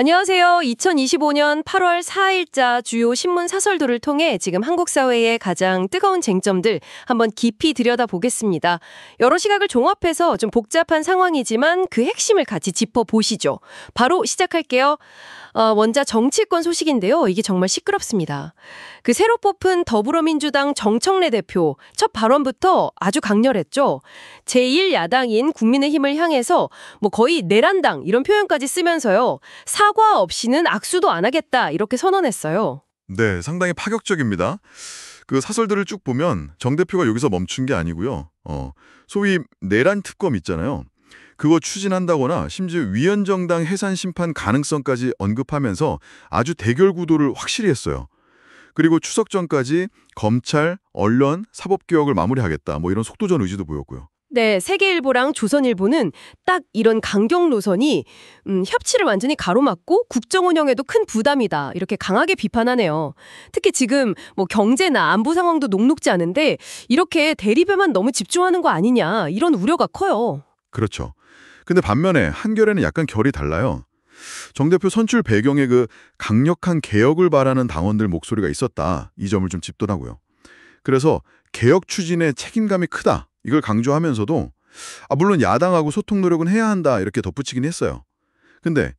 안녕하세요. 2025년 8월 4일자 주요 신문 사설도를 통해 지금 한국 사회의 가장 뜨거운 쟁점들 한번 깊이 들여다보겠습니다. 여러 시각을 종합해서 좀 복잡한 상황이지만 그 핵심을 같이 짚어보시죠. 바로 시작할게요. 먼저 정치권 소식인데요. 이게 정말 시끄럽습니다. 그 새로 뽑힌 더불어민주당 정청래 대표 첫 발언부터 아주 강렬했죠. 제1야당인 국민의힘을 향해서 뭐 거의 내란당 이런 표현까지 쓰면서요. 사과 없이는 악수도 안 하겠다 이렇게 선언했어요. 네, 상당히 파격적입니다. 그 사설들을 쭉 보면 정 대표가 여기서 멈춘 게 아니고요. 소위 내란 특검 있잖아요. 그거 추진한다거나 심지어 위헌정당 해산 심판 가능성까지 언급하면서 아주 대결 구도를 확실히 했어요. 그리고 추석 전까지 검찰, 언론, 사법개혁을 마무리하겠다. 뭐 이런 속도전 의지도 보였고요. 네, 세계일보랑 조선일보는 딱 이런 강경 노선이 협치를 완전히 가로막고 국정 운영에도 큰 부담이다. 이렇게 강하게 비판하네요. 특히 지금 뭐 경제나 안보 상황도 녹록지 않은데 이렇게 대립에만 너무 집중하는 거 아니냐. 이런 우려가 커요. 그렇죠. 근데 반면에 한겨레는 약간 결이 달라요. 정 대표 선출 배경에 그 강력한 개혁을 바라는 당원들 목소리가 있었다. 이 점을 좀 짚더라고요. 그래서 개혁 추진에 책임감이 크다. 이걸 강조하면서도 물론 야당하고 소통 노력은 해야 한다. 이렇게 덧붙이긴 했어요. 근데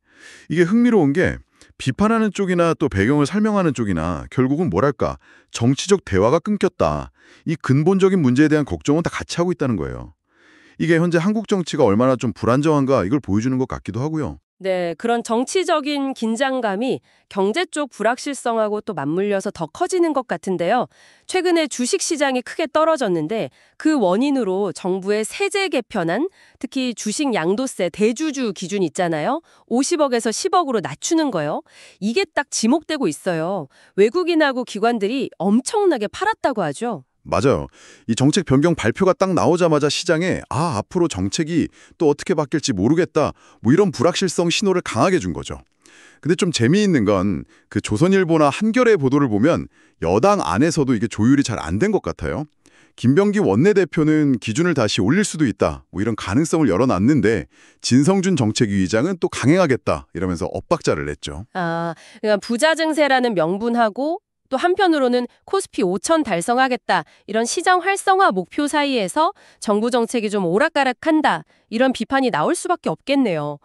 이게 흥미로운 게 비판하는 쪽이나 또 배경을 설명하는 쪽이나 결국은 뭐랄까 정치적 대화가 끊겼다. 이 근본적인 문제에 대한 걱정은 다 같이 하고 있다는 거예요. 이게 현재 한국 정치가 얼마나 좀 불안정한가 이걸 보여주는 것 같기도 하고요. 네, 그런 정치적인 긴장감이 경제 쪽 불확실성하고 또 맞물려서 더 커지는 것 같은데요. 최근에 주식시장이 크게 떨어졌는데 그 원인으로 정부의 세제 개편안, 특히 주식 양도세 대주주 기준 있잖아요. 50억에서 10억으로 낮추는 거요. 이게 딱 지목되고 있어요. 외국인하고 기관들이 엄청나게 팔았다고 하죠. 맞아요. 이 정책 변경 발표가 딱 나오자마자 시장에 앞으로 정책이 또 어떻게 바뀔지 모르겠다. 뭐 이런 불확실성 신호를 강하게 준 거죠. 근데 좀 재미있는 건 그 조선일보나 한겨레 보도를 보면 여당 안에서도 이게 조율이 잘 안 된 것 같아요. 김병기 원내대표는 기준을 다시 올릴 수도 있다. 뭐 이런 가능성을 열어놨는데 진성준 정책위의장은 또 강행하겠다. 이러면서 엇박자를 냈죠. 그러니까 부자 증세라는 명분하고 또 한편으로는 코스피 5천 달성하겠다. 이런 시장 활성화 목표 사이에서 정부 정책이 좀 오락가락한다. 이런 비판이 나올 수밖에 없겠네요.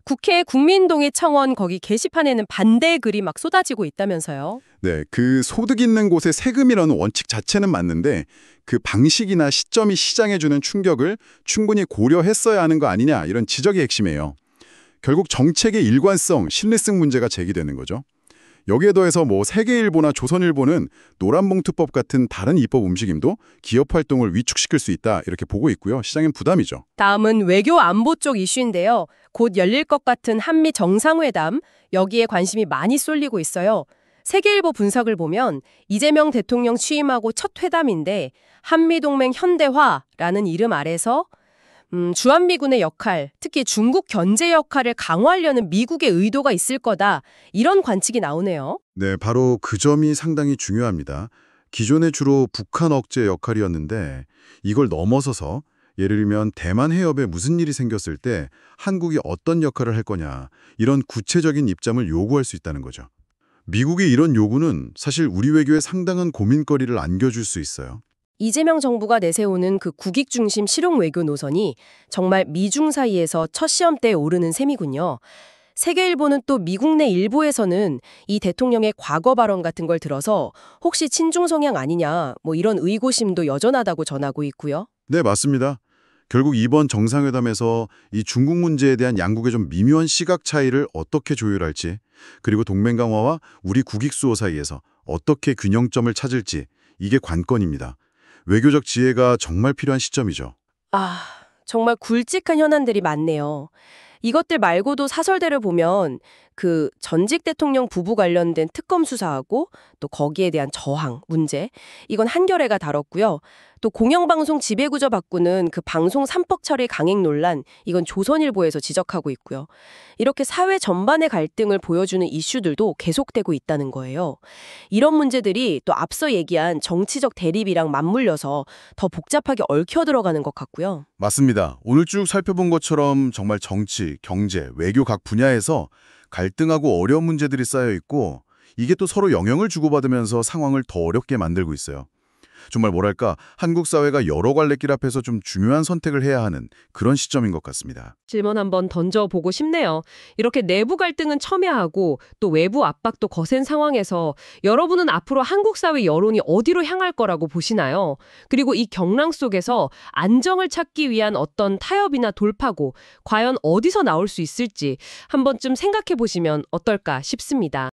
국회 국민동의 청원 거기 게시판에는 반대 글이 막 쏟아지고 있다면서요. 네, 그 소득 있는 곳에 세금이라는 원칙 자체는 맞는데 그 방식이나 시점이 시장에 주는 충격을 충분히 고려했어야 하는 거 아니냐 이런 지적이 핵심이에요. 결국 정책의 일관성, 신뢰성 문제가 제기되는 거죠. 여기에 더해서 뭐 세계일보나 조선일보는 노란봉투법 같은 다른 입법 움직임도 기업 활동을 위축시킬 수 있다 이렇게 보고 있고요. 시장엔 부담이죠. 다음은 외교 안보 쪽 이슈인데요. 곧 열릴 것 같은 한미 정상회담, 여기에 관심이 많이 쏠리고 있어요. 세계일보 분석을 보면 이재명 대통령 취임하고 첫 회담인데 한미동맹 현대화라는 이름 아래서 주한미군의 역할, 특히 중국 견제 역할을 강화하려는 미국의 의도가 있을 거다. 이런 관측이 나오네요. 네, 바로 그 점이 상당히 중요합니다. 기존에 주로 북한 억제 역할이었는데 이걸 넘어서서 예를 들면 대만 해협에 무슨 일이 생겼을 때 한국이 어떤 역할을 할 거냐 이런 구체적인 입장을 요구할 수 있다는 거죠. 미국의 이런 요구는 사실 우리 외교에 상당한 고민거리를 안겨줄 수 있어요. 이재명 정부가 내세우는 그 국익 중심 실용 외교 노선이 정말 미중 사이에서 첫 시험대에 오르는 셈이군요. 세계일보는 또 미국 내 일부에서는 이 대통령의 과거 발언 같은 걸 들어서 혹시 친중 성향 아니냐 뭐 이런 의구심도 여전하다고 전하고 있고요. 네, 맞습니다. 결국 이번 정상회담에서 이 중국 문제에 대한 양국의 좀 미묘한 시각 차이를 어떻게 조율할지 그리고 동맹 강화와 우리 국익 수호 사이에서 어떻게 균형점을 찾을지 이게 관건입니다. 외교적 지혜가 정말 필요한 시점이죠. 정말 굵직한 현안들이 많네요. 이것들 말고도 사설대를 보면 그 전직 대통령 부부 관련된 특검 수사하고 또 거기에 대한 저항 문제 이건 한겨레가 다뤘고요. 또 공영방송 지배구조 바꾸는 그 방송 삼법 처리 강행 논란 이건 조선일보에서 지적하고 있고요. 이렇게 사회 전반의 갈등을 보여주는 이슈들도 계속되고 있다는 거예요. 이런 문제들이 또 앞서 얘기한 정치적 대립이랑 맞물려서 더 복잡하게 얽혀 들어가는 것 같고요. 맞습니다. 오늘 쭉 살펴본 것처럼 정말 정치, 경제, 외교 각 분야에서 갈등하고 어려운 문제들이 쌓여 있고 이게 또 서로 영향을 주고받으면서 상황을 더 어렵게 만들고 있어요. 정말 뭐랄까 한국 사회가 여러 갈래길 앞에서 좀 중요한 선택을 해야 하는 그런 시점인 것 같습니다. 질문 한번 던져보고 싶네요. 이렇게 내부 갈등은 첨예하고 또 외부 압박도 거센 상황에서 여러분은 앞으로 한국 사회 여론이 어디로 향할 거라고 보시나요? 그리고 이 경랑 속에서 안정을 찾기 위한 어떤 타협이나 돌파구, 과연 어디서 나올 수 있을지 한 번쯤 생각해 보시면 어떨까 싶습니다.